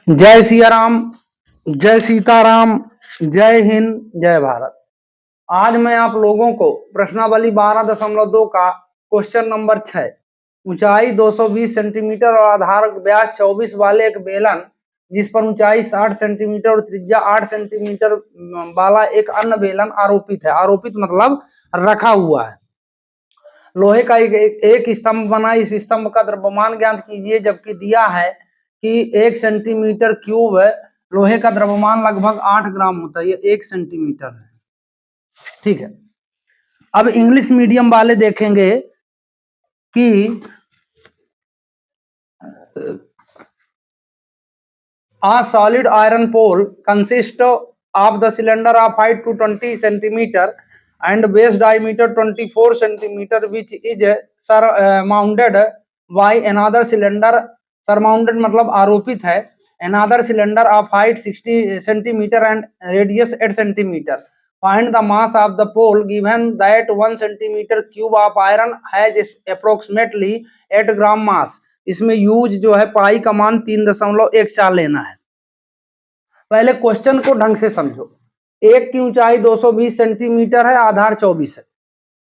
जय सिया राम, जय सीताराम, जय हिंद, जय भारत। आज मैं आप लोगों को प्रश्नावली 12.2 का क्वेश्चन नंबर 6, ऊंचाई 220 सेंटीमीटर और आधार व्यास 24 वाले एक बेलन जिस पर ऊंचाई 60 सेंटीमीटर और त्रिज्या 8 सेंटीमीटर वाला एक अन्य बेलन आरोपित है। आरोपित मतलब रखा हुआ है। लोहे का एक स्तंभ बना, इस स्तंभ का द्रव्यमान ज्ञात कीजिए, जबकि दिया है कि 1 सेंटीमीटर क्यूब लोहे का द्रव्यमान लगभग 8 ग्राम होता है। ये 1 सेंटीमीटर है, ठीक है। अब इंग्लिश मीडियम वाले देखेंगे कि a solid iron pole consists of the cylinder of height to 20 centimeter and base diameter 24 centimeter, which is surmounted by another cylinder. Surmounted मतलब आरोपित है। Another cylinder of height 60 centimeter and radius 8 centimeter. Find the mass of the pole given that 1 centimeter cube of iron has approximately 8 gram mass. इसमें use जो है पाई का मान 3.14 लेना है। पहले क्वेश्चन को ढंग से समझो। एक की ऊंचाई 220 सेंटीमीटर है, आधार 24 है,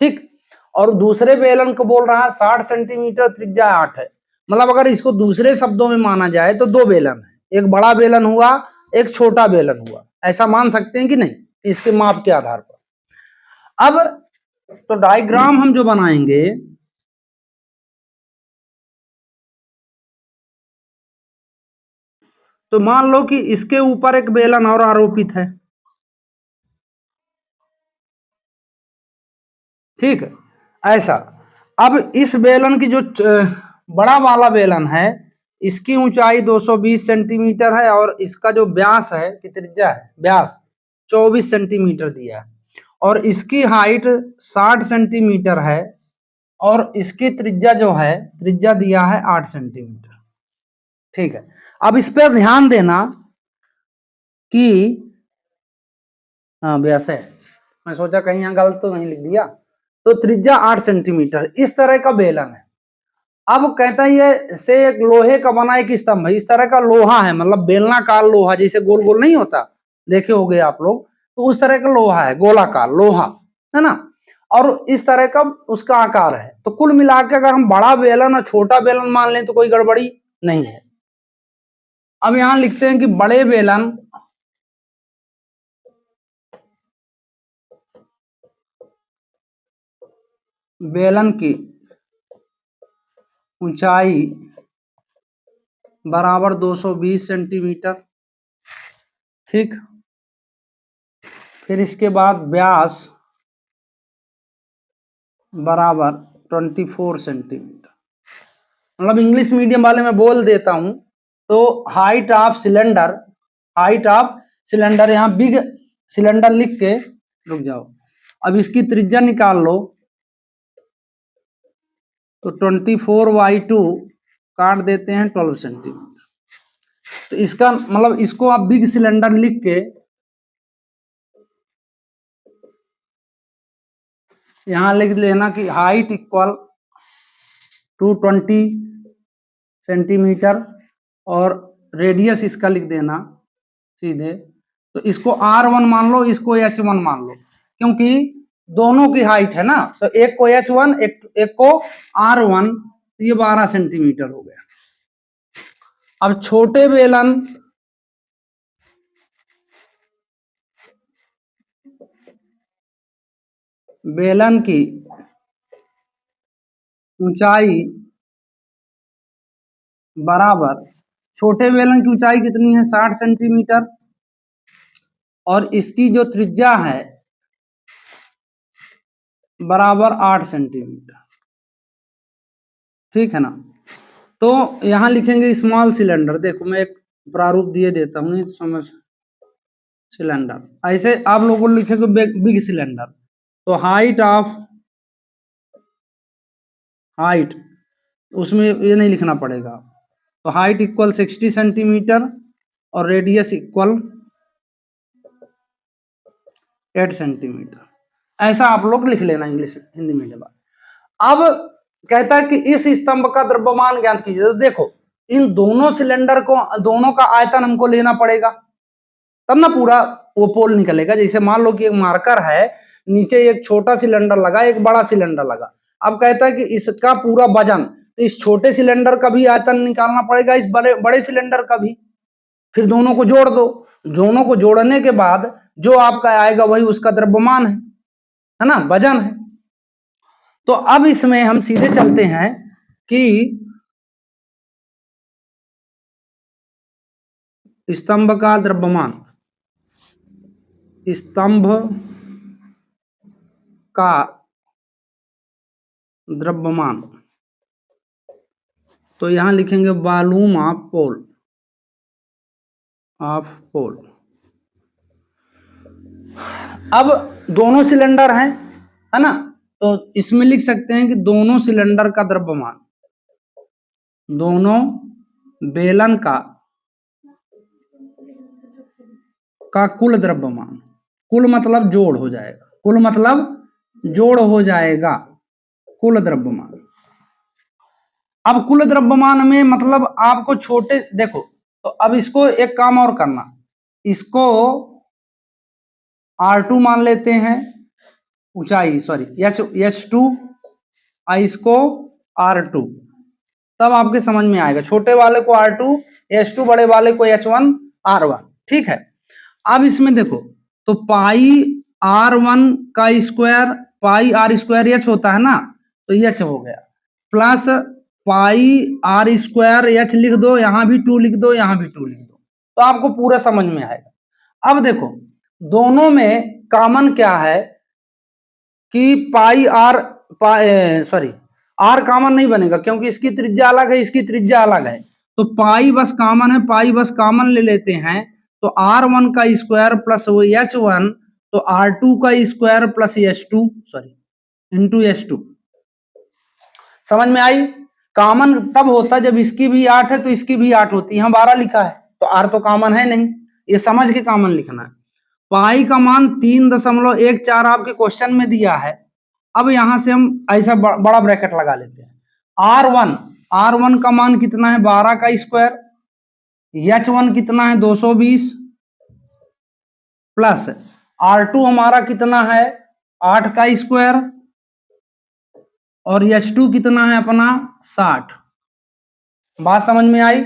ठीक। और दूसरे बेलन को बोल रहा है 60 सेंटीमीटर, त्रिज्या 8 है। मतलब अगर इसको दूसरे शब्दों में माना जाए तो दो बेलन है, एक बड़ा बेलन हुआ, एक छोटा बेलन हुआ। ऐसा मान सकते हैं कि नहीं, इसके माप के आधार पर। अब तो डायग्राम हम जो बनाएंगे, तो मान लो कि इसके ऊपर एक बेलन और आरोपित है, ठीक है, ऐसा। अब इस बेलन की जो बड़ा वाला बेलन है, इसकी ऊंचाई 220 सेंटीमीटर है और इसका जो व्यास है कि त्रिज्या है, व्यास 24 सेंटीमीटर दिया है, और इसकी हाइट 60 सेंटीमीटर है और इसकी त्रिज्या जो है, त्रिज्या दिया है 8 सेंटीमीटर, ठीक है। अब इस पर ध्यान देना कि हाँ व्यास है, मैं सोचा कहीं यहाँ गलत तो नहीं लिख दिया। तो त्रिज्या 8 सेंटीमीटर, इस तरह का बेलन है। अब कहता है ये से एक लोहे का बना एक स्तंभ है, इस तरह का लोहा है, मतलब बेलनाकार लोहा, जैसे गोल गोल नहीं होता, देखे होंगे आप लोग, तो उस तरह का लोहा है, गोलाकार लोहा है ना। और इस तरह का उसका आकार है। तो कुल मिलाकर अगर हम बड़ा बेलन और छोटा बेलन मान लें तो कोई गड़बड़ी नहीं है। अब यहां लिखते हैं कि बड़े बेलन की ऊंचाई बराबर 220 सेंटीमीटर, ठीक। फिर इसके बाद व्यास बराबर 24 सेंटीमीटर। मतलब इंग्लिश मीडियम वाले में बोल देता हूं तो हाइट ऑफ सिलेंडर, यहां बिग सिलेंडर लिख के रुक जाओ। अब इसकी त्रिज्या निकाल लो तो 24/2 काट देते हैं 12 सेंटीमीटर। तो इसका मतलब इसको आप बिग सिलेंडर लिख के यहां लिख लेना कि हाइट इक्वल टू 20 सेंटीमीटर और रेडियस इसका लिख देना सीधे। तो इसको R1 मान लो, इसको S1 मान लो, क्योंकि दोनों की हाइट है ना। तो एक को S1 एक को R1, तो ये 12 सेंटीमीटर हो गया। अब छोटे बेलन की ऊंचाई बराबर, छोटे बेलन की ऊंचाई कितनी है, 60 सेंटीमीटर, और इसकी जो त्रिज्या है बराबर 8 सेंटीमीटर, ठीक है ना। तो यहां लिखेंगे स्मॉल सिलेंडर। देखो मैं एक प्रारूप दिए देता हूं, समझ, सिलेंडर ऐसे आप लोगों को लिखेंगे बिग सिलेंडर। तो हाइट उसमें ये नहीं लिखना पड़ेगा। तो हाइट इक्वल 60 सेंटीमीटर और रेडियस इक्वल 8 सेंटीमीटर, ऐसा आप लोग लिख लेना इंग्लिश हिंदी मीडियम। अब कहता है कि इस स्तंभ का द्रव्यमान ज्ञात कीजिए। तो देखो इन दोनों सिलेंडर को, दोनों का आयतन हमको लेना पड़ेगा, तब ना पूरा वो पोल निकलेगा। जैसे मान लो कि एक मार्कर है, नीचे एक छोटा सिलेंडर लगा, एक बड़ा सिलेंडर लगा। अब कहता है कि इसका पूरा वजन, तो इस छोटे सिलेंडर का भी आयतन निकालना पड़ेगा, इस बड़े बड़े सिलेंडर का भी। फिर दोनों को जोड़ दो, दोनों को जोड़ने के बाद जो आपका आएगा वही उसका द्रव्यमान है ना, वजन है। तो अब इसमें हम सीधे चलते हैं कि स्तंभ का द्रव्यमान, स्तंभ का द्रव्यमान, तो यहां लिखेंगे वॉल्यूम ऑफ पोल, अब दोनों सिलेंडर हैं, है ना, तो इसमें लिख सकते हैं कि दोनों सिलेंडर का द्रव्यमान, दोनों बेलन का कुल द्रव्यमान, कुल मतलब जोड़ हो जाएगा, कुल मतलब जोड़ हो जाएगा, कुल द्रव्यमान। अब कुल द्रव्यमान में मतलब आपको छोटे, देखो तो अब इसको एक काम और करना, इसको R2 मान लेते हैं, ऊंचाई, सॉरी H2, इसको R2, तब आपके समझ में आएगा। छोटे वाले को R2 H2, बड़े वाले को H1 R1, ठीक है। अब इसमें देखो तो पाई R1 का स्क्वायर, पाई R स्क्वायर H होता है ना, तो H हो गया, plus pi R square H लिख दो, यहां भी 2 लिख दो, यहां भी 2 लिख दो, तो आपको पूरा समझ में आएगा। अब देखो दोनों में कॉमन क्या है कि पाई R, सॉरी R कॉमन नहीं बनेगा क्योंकि इसकी त्रिज्या अलग है, इसकी त्रिज्या अलग है, तो पाई बस कॉमन है, पाई बस कॉमन ले लेते हैं, तो R1 का स्क्वायर प्लस वो H1, तो R2 का square plus H2, sorry into H2। समझ में आई? कॉमन तब होता है जब इसकी भी 8 है तो इसकी भी 8 होती है, यहाँ 12 लिखा है तो R तो कॉमन है नहीं, ये समझ के कॉमन लिखना है। पाई का मान 3.14 आपके क्वेश्चन में दिया है। अब यहां से हम ऐसा बड़ा ब्रैकेट लगा लेते हैं, R1 का मान कितना है 12 का स्क्वायर, H1 कितना है 220, प्लस R2 हमारा कितना है 8 का स्क्वायर, और H2 कितना है अपना 60। बात समझ में आई?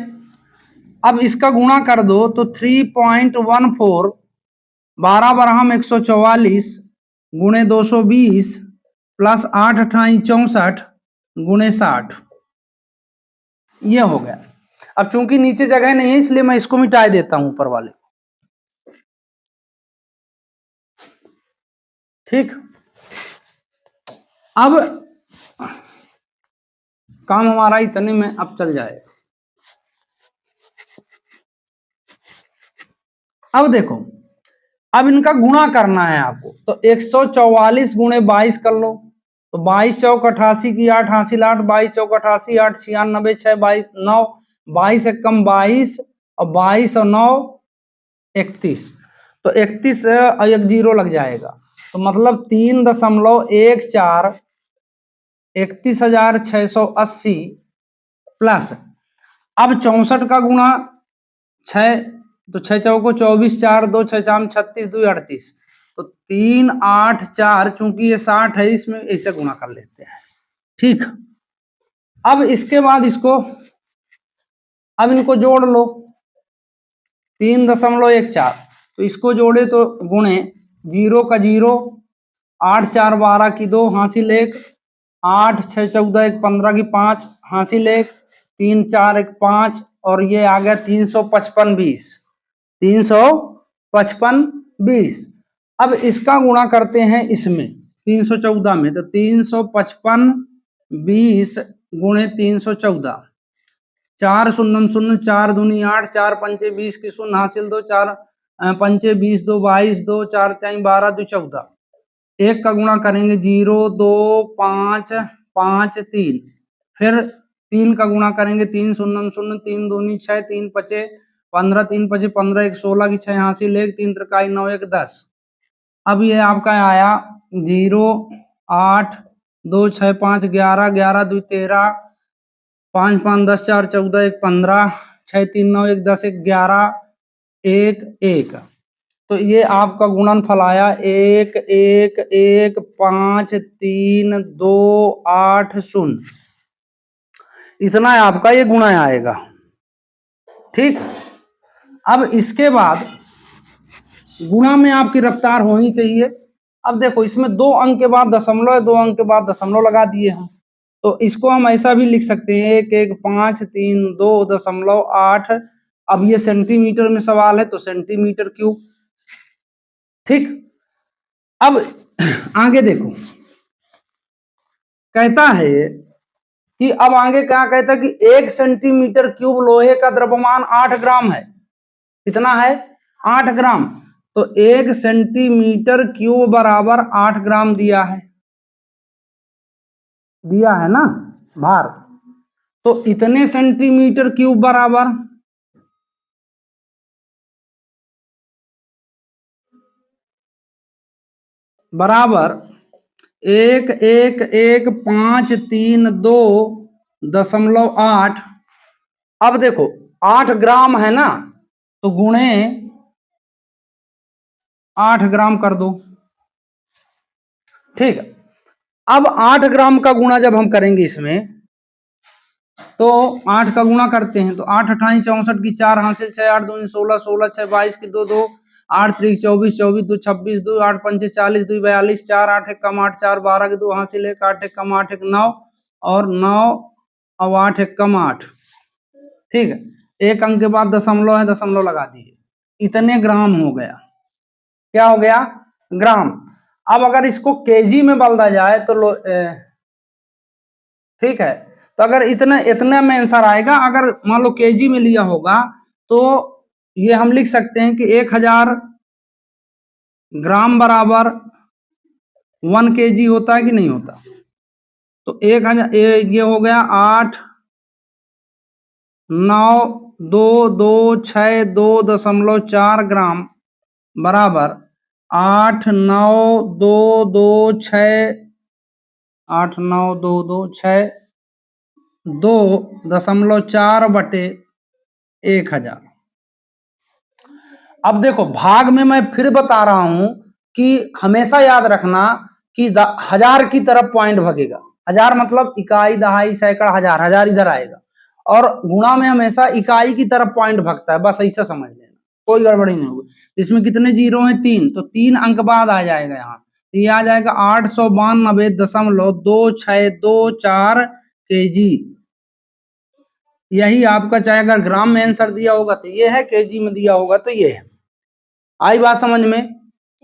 अब इसका गुणा कर दो तो 3.14, 12 बरहम 144 गुणे 220 प्लस 8 अठाई 64 गुणे 60, ये हो गया। अब चूंकि नीचे जगह नहीं है इसलिए मैं इसको मिटा देता हूं ऊपर वाले, ठीक। अब काम हमारा इतने में अब चल जाए। अब देखो अब इनका गुणा करना है आपको, तो 144 गुणे 22 कर लो, तो 22 चौक 88 की 8 हासिल 8, 22 चौक 88, 8 96 6 22 9, 22 एक कम 22 और 22 और 9 31, तो 31 और एक जीरो लग जाएगा, तो मतलब 3.14 31,680 प्लस, अब 64 का गुणा 6, तो 6 चौको 24, 4 2 6 चाम 36 2 38, तो 3 8 4, चूंकि ये 60 है इसमें ऐसे गुणा कर लेते हैं, ठीक। अब इसके बाद इसको, अब इनको जोड़ लो 3.14, तो इसको जोड़े तो गुणे 0 का 0, 8 4 12 की 2 हासिल 1, 8 6 14 1 15 की 5 हासिल 1, 3 4 1 5, और ये आ गया 355 20, 355 20। अब इसका गुणा करते हैं इसमें 314 में, तो 355 20 गुणे 314, 4 शून्य शून्य 4 दूनी 8, 4 पंचे 20 की शून्य हासिल 2, 4 पंचे 20 2 22 2 4 3 12 2 14, एक का गुणा करेंगे 0 2 5 5 3, फिर 3 का गुणा करेंगे 3 शून्य शून्य 3 दूनी 6, 3 पचे 15, 3 पचे 15 1 16 की 6 हासिल 1, 3 त्रिकाई 9 1 10। अब ये आपका आया 0 8 2 6 5 11 11 2 13 5 5 10 4 14 1 15 6 3 9 1 10 1 11 1 1। तो ये आपका गुणनफल आया 1 1 1 5 3 2 8 0। इतना आपका ये गुणा आएगा। ठीक, अब इसके बाद गुणा में आपकी रफ्तार होनी चाहिए। अब देखो इसमें 2 अंक के बाद दशमलव है, 2 अंक के बाद दशमलव लगा दिए हम, तो इसको हम ऐसा भी लिख सकते हैं 1 1 5 3 2.8। अब ये सेंटीमीटर में सवाल है तो सेंटीमीटर क्यूब। ठीक, अब आगे देखो कहता है कि अब आगे क्या कहता है कि 1 सेंटीमीटर क्यूब लोहे का द्रव्यमान 8 ग्राम है। कितना है? 8 ग्राम। तो 1 सेंटीमीटर क्यूब बराबर 8 ग्राम दिया है ना भार। तो इतने सेंटीमीटर क्यूब बराबर 1 1 1 5 3 2.8। अब देखो 8 ग्राम है ना, तो गुणे 8 ग्राम कर दो। ठीक, अब 8 ग्राम का गुणा जब हम करेंगे इसमें, तो 8 का गुणा करते हैं तो 8 28 64 की 4 हासिल 6 8 2 16 16 6 22 की 2 2 8 3 24 24 2 26 2 8 5 40 2 42 4 8 1 कम 8 4 12 की 2 हासिल 1 8 1 कम 8 1 9 और 9 और 8 1 कम 8। ठीक है, एक अंक के बाद दशमलव है, दशमलव लगा दिए, इतने ग्राम हो गया। क्या हो गया? ग्राम। अब अगर इसको केजी में बदला जाए तो ठीक है, तो अगर इतना में आंसर आएगा। अगर मान लो केजी में लिया होगा तो ये हम लिख सकते हैं कि 1000 ग्राम बराबर 1 केजी होता है कि नहीं होता। तो 1000 ये हो गया 8 9 2 2 6 2.4 ग्राम बराबर 8 9 2 2 6 8 9 2 2 6 2.4 बटे 1000। अब देखो भाग में मैं फिर बता रहा हूं कि हमेशा याद रखना कि 1000 की तरफ पॉइंट भगेगा। 1000 मतलब इकाई दहाई सैकड़ा हजार, हजार इधर आएगा। और गुणा में हमेशा इकाई की तरफ पॉइंट भगता है, बस ऐसा समझ लेना, कोई गड़बड़ी नहीं होगी। इसमें कितने जीरो हैं? 3, तो 3 अंक बाद आ जाएगा यहाँ, तो ये आ जाएगा 892.2624 केजी। यही आपका, चाहे अगर ग्राम में आंसर दिया होगा तो ये है, केजी में दिया होगा तो ये है। आई बात समझ में?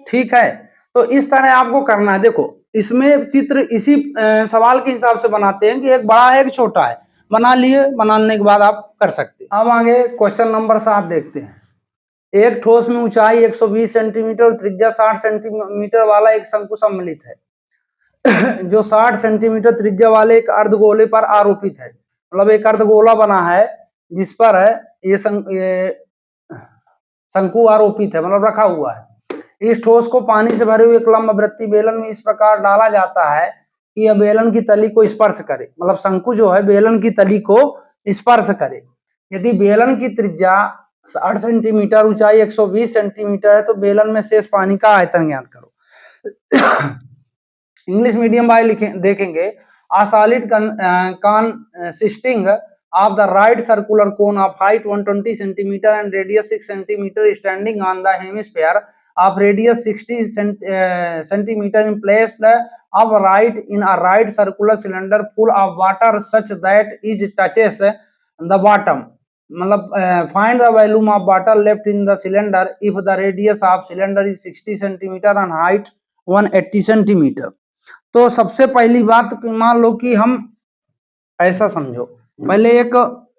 ठीक है, तो इस तरह आपको करना है। देखो इसमें चित्र इसी सवाल के हिसाब से बनाते हैं कि एक बड़ा है एक छोटा है, बना लिए, बनाने के बाद आप कर सकते हैं। अब आगे क्वेश्चन नंबर 7 देखते हैं। एक ठोस में ऊंचाई 120 सेंटीमीटर और त्रिज्या 60 सेंटीमीटर वाला एक शंकु सम्मिलित है जो 60 सेंटीमीटर त्रिज्या वाले एक अर्धगोले पर आरोपित है। मतलब एक अर्धगोला बना है जिस पर ये शंकु आरोपित है, मतलब रखा हुआ है। इस ठोस को पानी से भरे हुए एक लंबवृत्तीय बेलन में इस प्रकार डाला जाता है कि यह बेलन की तली को स्पर्श करे। मतलब शंकु जो है बेलन की तली को स्पर्श करे। यदि बेलन की त्रिज्या 60 सेंटीमीटर, ऊंचाई 120 सेंटीमीटर है, तो बेलन में शेष पानी का आयतन ज्ञात करो। इंग्लिश मीडियम वाले देखेंगे, a solid consisting of the right circular cone of height 120 centimeter and radius 6 centimeter standing on the hemisphere of radius 60 centimeter in place of right in a right circular cylinder full of water such that it touches the bottom. मतलब find the volume of water left in the cylinder if the radius of cylinder is 60 centimeter and height 180 centimeter. तो सबसे पहली बात मान लो कि हम ऐसा समझो, पहले एक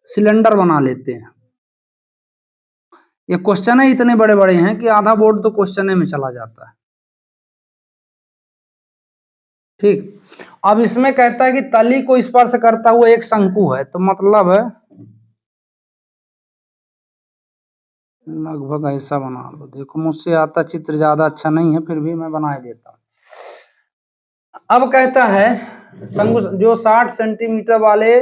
सिलेंडर बना लेते हैं। ये क्वेश्चन है इतने बड़े बड़े हैं कि आधा बोर्ड तो क्वेश्चन में चला जाता है। ठीक, अब इसमें कहता है कि तली को स्पर्श करता हुआ एक शंकु है, तो मतलब लगभग ऐसा बना लो। देखो मुझसे आता चित्र ज्यादा अच्छा नहीं है, फिर भी मैं बना देता हूं। अब कहता है शंकु जो 60 सेंटीमीटर वाले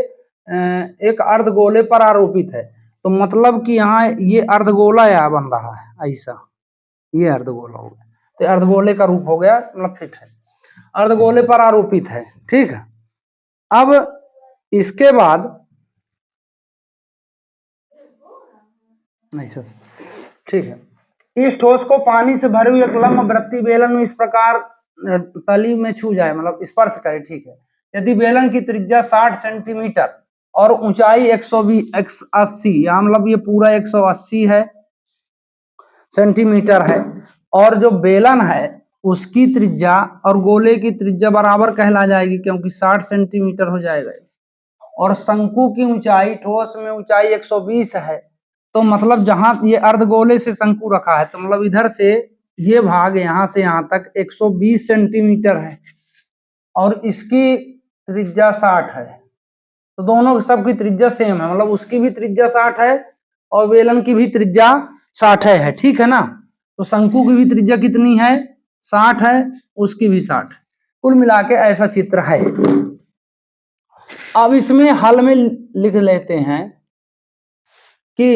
एक अर्धगोले पर आरोपित है। तो मतलब कि यहाँ ये अर्धगोला यहाँ बन रहा है ऐसा, ये अर्धगोला हो गया, तो अर्धगोले का रूप हो गया, मतलब फिट है, अर्धगोले पर आरोपित है। ठीक है, अब इसके बाद नहीं सर, ठीक है, इस ठोस को पानी से भरे हुए एक लंबवृत्तीय बेलन में इस प्रकार तली में छू जाए, मतलब स्पर्श करे। ठीक है, यदि बेलन की त्रिज्या 60 सेंटीमीटर और ऊंचाई 180, या मतलब ये पूरा 180 है सेंटीमीटर है, और जो बेलन है उसकी त्रिज्या और गोले की त्रिज्या बराबर कहला जाएगी, क्योंकि 60 सेंटीमीटर हो जाएगा, और शंकु की ऊंचाई, ठोस में ऊंचाई 120 है, तो मतलब जहां ये अर्धगोले से शंकु रखा है, तो मतलब इधर से ये भाग यहां से यहां तक 120 सेंटीमीटर है, और इसकी त्रिज्या 60 है, तो दोनों सबकी त्रिज्या सेम है, मतलब उसकी भी त्रिज्या 60 है और बेलन की भी त्रिज्या 60 है। ठीक है ना, तो शंकु की भी त्रिज्या कितनी है, 60 है, उसकी भी 60, कुल मिला के ऐसा चित्र है। अब इसमें हल में लिख लेते हैं कि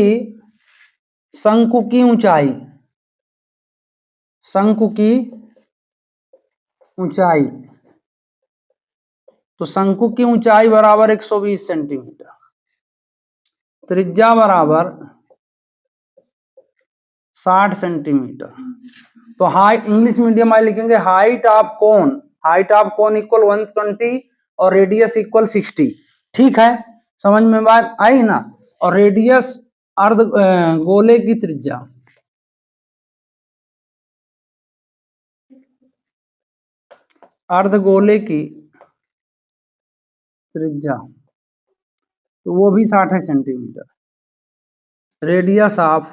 शंकु की ऊंचाई, शंकु की ऊंचाई, तो शंकु की ऊंचाई बराबर 120 सेंटीमीटर, त्रिज्या बराबर 60 सेंटीमीटर, तो हाइट इंग्लिश मीडियम में लिखेंगे height of cone, height of cone equal 120 और रेडियस इक्वल 60। ठीक है, समझ में बात आई ना, और रेडियस अर्ध गोले की त्रिज्या, अर्धगोले की त्रिज्या तो वो भी 60 सेंटीमीटर, रेडियस ऑफ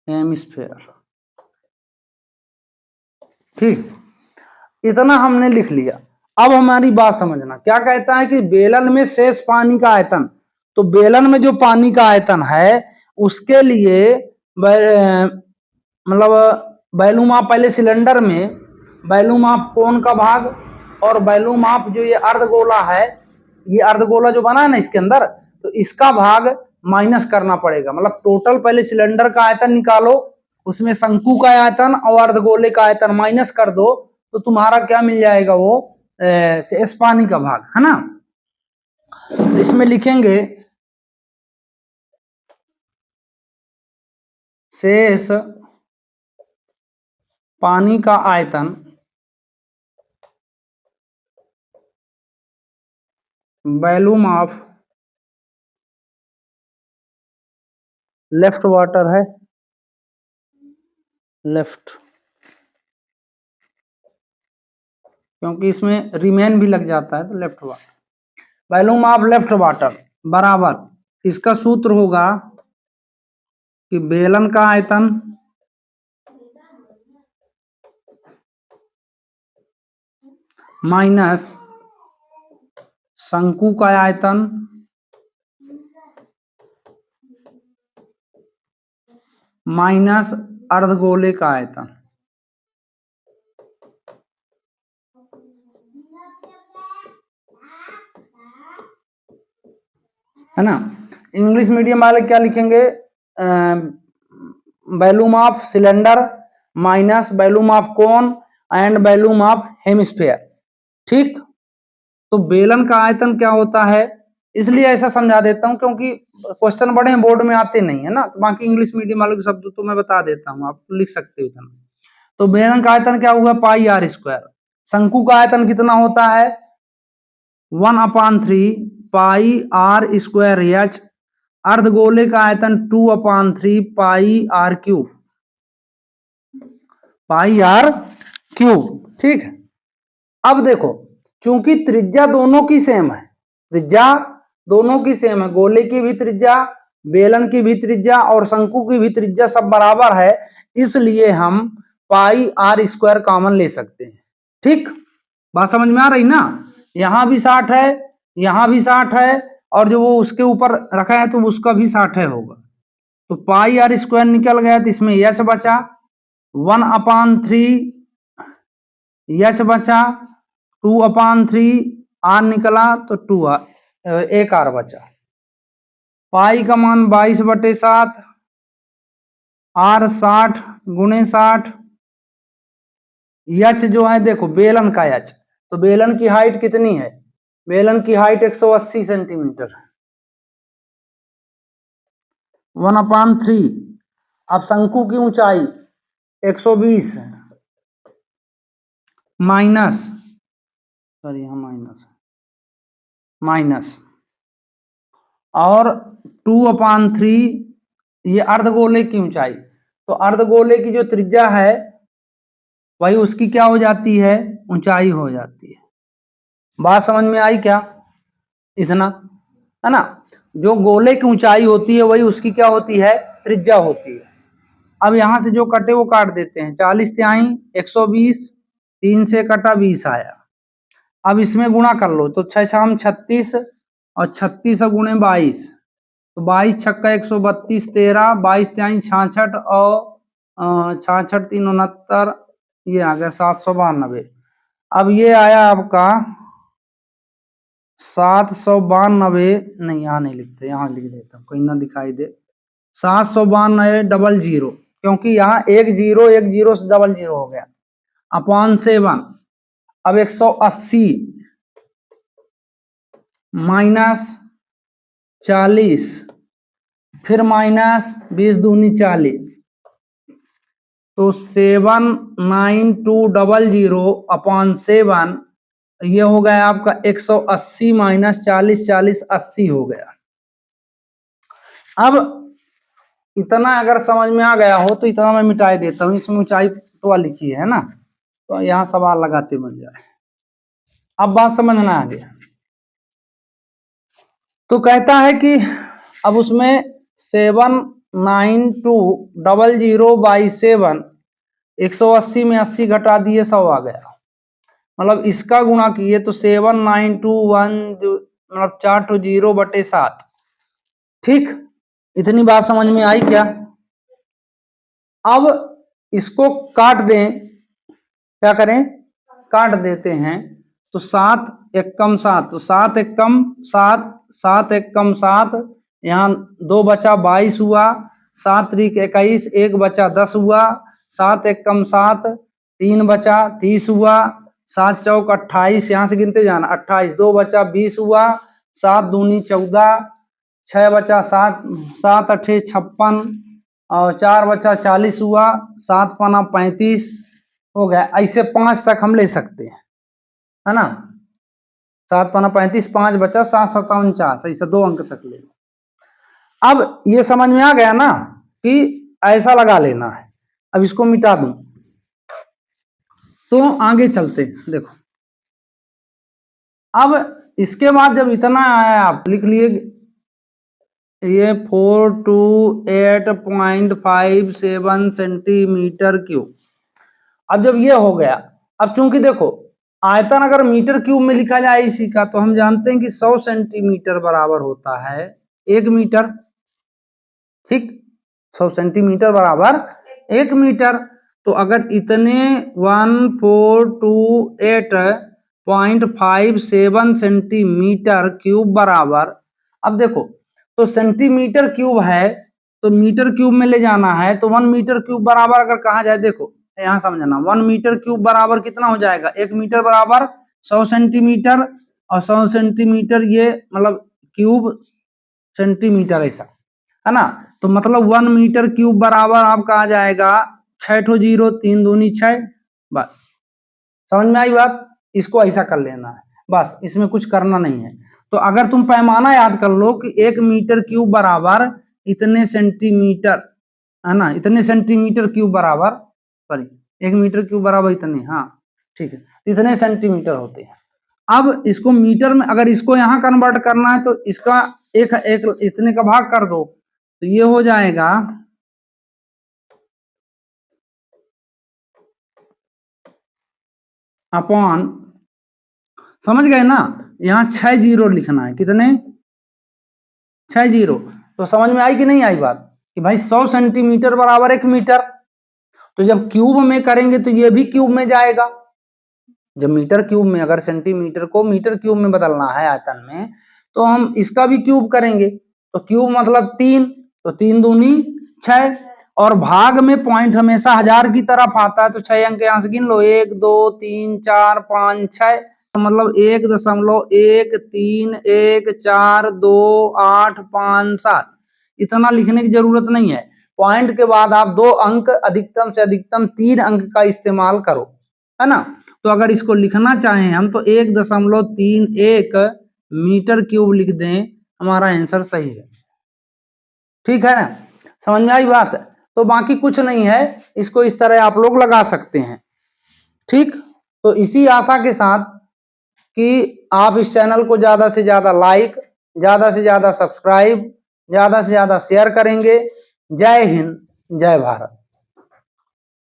हेमिस्फेयर। ठीक, इतना हमने लिख लिया। अब हमारी बात समझना, क्या कहता है कि बेलन में शेष पानी का आयतन, तो बेलन में जो पानी का आयतन है उसके लिए मतलब वैल्यूम ऑफ, पहले सिलेंडर में वैल्यूम ऑफ कोन का भाग और वैल्यूम ऑफ जो ये अर्धगोला है, ये अर्धगोला जो बना है ना इसके अंदर, तो इसका भाग माइनस करना पड़ेगा, मतलब टोटल पहले सिलेंडर का आयतन निकालो, उसमें शंकु का आयतन और अर्धगोले का आयतन माइनस कर दो, तो तुम्हारा क्या मिल जाएगा, वो शेष पानी का भाग है ना। तो इसमें लिखेंगे शेष पानी का आयतन वॉल्यूम ऑफ लेफ्ट वाटर है, लेफ्ट, क्योंकि इसमें रिमेन भी लग जाता है, तो left water, volume of left water बराबर, इसका सूत्र होगा कि बेलन का आयतन माइनस शंकु का आयतन माइनस अर्धगोले का आयतन, है ना। इंग्लिश मीडियम वाले क्या लिखेंगे, volume of cylinder minus volume of cone and volume of hemisphere. ठीक, तो बेलन का आयतन क्या होता है, इसलिए ऐसा समझा देता हूं क्योंकि क्वेश्चन बड़े बोर्ड में आते नहीं है ना, तो बाकी इंग्लिश मीडियम वालों के शब्द तो मैं बता देता हूं, आप लिख सकते हो इतना। तो बेलन का आयतन क्या हुआ, पाई आर स्क्वायर, शंकु का आयतन कितना होता है, 1/3 पाई आर स्क्वायर एच, अर्धगोले का आयतन 2/3 pi r cube, pi r cube. ठीक है, अब देखो चूंकि त्रिज्या दोनों की सेम है, त्रिज्या दोनों की सेम है, गोले की भी त्रिज्या, बेलन की भी त्रिज्या और शंकु की भी त्रिज्या सब बराबर है, इसलिए हम पाई आर स्क्वायर कॉमन ले सकते हैं। ठीक, बात समझ में आ रही ना, यहां भी 60 है, यहां भी 60 है, और जो वो उसके ऊपर रखा है तो उसका भी 60 है होगा, तो पाई आर स्क्वायर निकल गया, तो इसमें एच बचा 1/3 एच बचा 2/3 आर निकला तो 2 एक आर बचा। पाई का मान 22/7, आर 60 गुणे 60। यच जो है देखो बेलन का यच, तो बेलन की हाइट कितनी है? बेलन की हाइट 180 सेंटीमीटर, 1/3। अब शंकु की ऊंचाई 120 है, माइनस, सॉरी यहाँ माइनस, और 2/3 ये अर्धगोले की ऊंचाई। तो अर्धगोले की जो त्रिज्या है वही उसकी क्या हो जाती है? ऊंचाई हो जाती है। बात समझ में आई क्या? इतना है ना। जो गोले की ऊंचाई होती है वही उसकी क्या होती है? त्रिज्या होती है। अब यहां से जो कटे वो काट देते हैं। 40 तिहाई 120, 3 से कटा 20 आया। अब इसमें गुणा कर लो तो 6 शाम 36 और 36 गुणे 22, तो 22 छक्का 132, 13, 22 तिहाई 66 और 66 3 69, ये आ गया 792। अब ये आया आपका 792, नहीं यहाँ नहीं लिखते, यहाँ लिख देता हूँ, कहीं ना दिखाई दे। 792 क्योंकि यहाँ 1 0 से 00 हो गया, अपॉन 7। अब 180 माइनस 40, फिर माइनस 20 दूनी 40, तो 79200 अपॉन 7, ये हो गया आपका 180 माइनस 40, 40 80 हो गया। अब इतना अगर समझ में आ गया हो तो इतना मैं मिटाई देता हूँ, इसमें ऊंचाई तो लिखी है ना, तो यहाँ सवाल लगाते बन जाए। अब बात समझना आ गया। तो कहता है कि अब उसमें 79200/7, 180 में 80 घटा दिए 100 आ गया। मतलब इसका गुणा किए तो 792 मतलब 420/7। ठीक, इतनी बात समझ में आई क्या? अब इसको काट दें, क्या करें? काट देते हैं। तो 7 एकम 7, तो 7 एकम 7, 7 एकम 7, यहाँ 2 बचा 22 हुआ, 7 त्रिक 21, 1 बचा 10 हुआ, 7 एकम 7, 3 बचा 30 हुआ, 7 चौक 28, यहाँ से गिनते जाना, 28, 2 बचा 20 हुआ, 7 दूनी 14, 6 बचा 7, 7 अठे 56 और 4 बचा 40 हुआ, 7 पना 35 हो गया। ऐसे 5 तक हम ले सकते हैं, है ना। 7 पना 35, 5 बचा 7 7 49, ऐसे 2 अंक तक ले। अब ये समझ में आ गया ना कि ऐसा लगा लेना है। अब इसको मिटा दूं तो आगे चलते हैं। देखो अब इसके बाद जब इतना आया आप लिख लिए, ये 428.57 सेंटीमीटर क्यूब। अब जब ये हो गया, अब चूंकि देखो आयतन अगर मीटर क्यूब में लिखा जाए इसी का, तो हम जानते हैं कि 100 सेंटीमीटर बराबर होता है 1 मीटर। ठीक, 100 सेंटीमीटर बराबर 1 मीटर। तो अगर इतने 1428.57 सेंटीमीटर क्यूब बराबर, अब देखो तो सेंटीमीटर क्यूब है तो मीटर क्यूब में ले जाना है, तो 1 मीटर क्यूब बराबर अगर कहा जाए, देखो यहां समझना, 1 मीटर क्यूब बराबर कितना हो जाएगा? 1 मीटर बराबर 100 सेंटीमीटर, और 100 सेंटीमीटर ये मतलब क्यूब सेंटीमीटर, ऐसा है ना। तो मतलब 1 मीटर क्यूब बराबर आपका आ जाएगा 6 0, 3 दूनी 6। बस समझ में आई बात? इसको ऐसा कर लेना है, बस इसमें कुछ करना नहीं है। तो अगर तुम पैमाना याद कर लो कि 1 मीटर क्यूब बराबर इतने सेंटीमीटर, है ना, इतने सेंटीमीटर क्यूब बराबर, सॉरी 1 मीटर क्यूब बराबर इतने, हाँ ठीक है, इतने सेंटीमीटर होते हैं। अब इसको मीटर में अगर इसको यहाँ कन्वर्ट करना है तो इसका एक इतने का भाग कर दो, तो ये हो जाएगा अपॉन, समझ गए ना, यहाँ 6 0 लिखना है। कितने? 6 0। तो समझ में आई कि नहीं आई बात कि भाई 100 सेंटीमीटर बराबर 1 मीटर। तो जब क्यूब में करेंगे तो ये भी क्यूब में जाएगा, जब मीटर क्यूब में अगर सेंटीमीटर को मीटर क्यूब में बदलना है आयतन में, तो हम इसका भी क्यूब करेंगे। तो क्यूब मतलब 3, तो 3 दूनी 6, और भाग में पॉइंट हमेशा 1000 की तरफ आता है, तो 6 अंक यहां से गिन लो, 1 2 3 4 5 6, तो मतलब 1.1314857 इतना लिखने की जरूरत नहीं है। पॉइंट के बाद आप 2 अंक, अधिकतम से अधिकतम 3 अंक का इस्तेमाल करो, है ना। तो अगर इसको लिखना चाहें हम तो 1.31 मीटर क्यूब लिख दें, हमारा आंसर सही है। ठीक है ना, समझ में आई बात। तो बाकी कुछ नहीं है, इसको इस तरह आप लोग लगा सकते हैं। ठीक, तो इसी आशा के साथ कि आप इस चैनल को ज्यादा से ज्यादा लाइक, ज्यादा से ज्यादा सब्सक्राइब, ज्यादा से ज्यादा शेयर करेंगे। जय हिंद, जय भारत।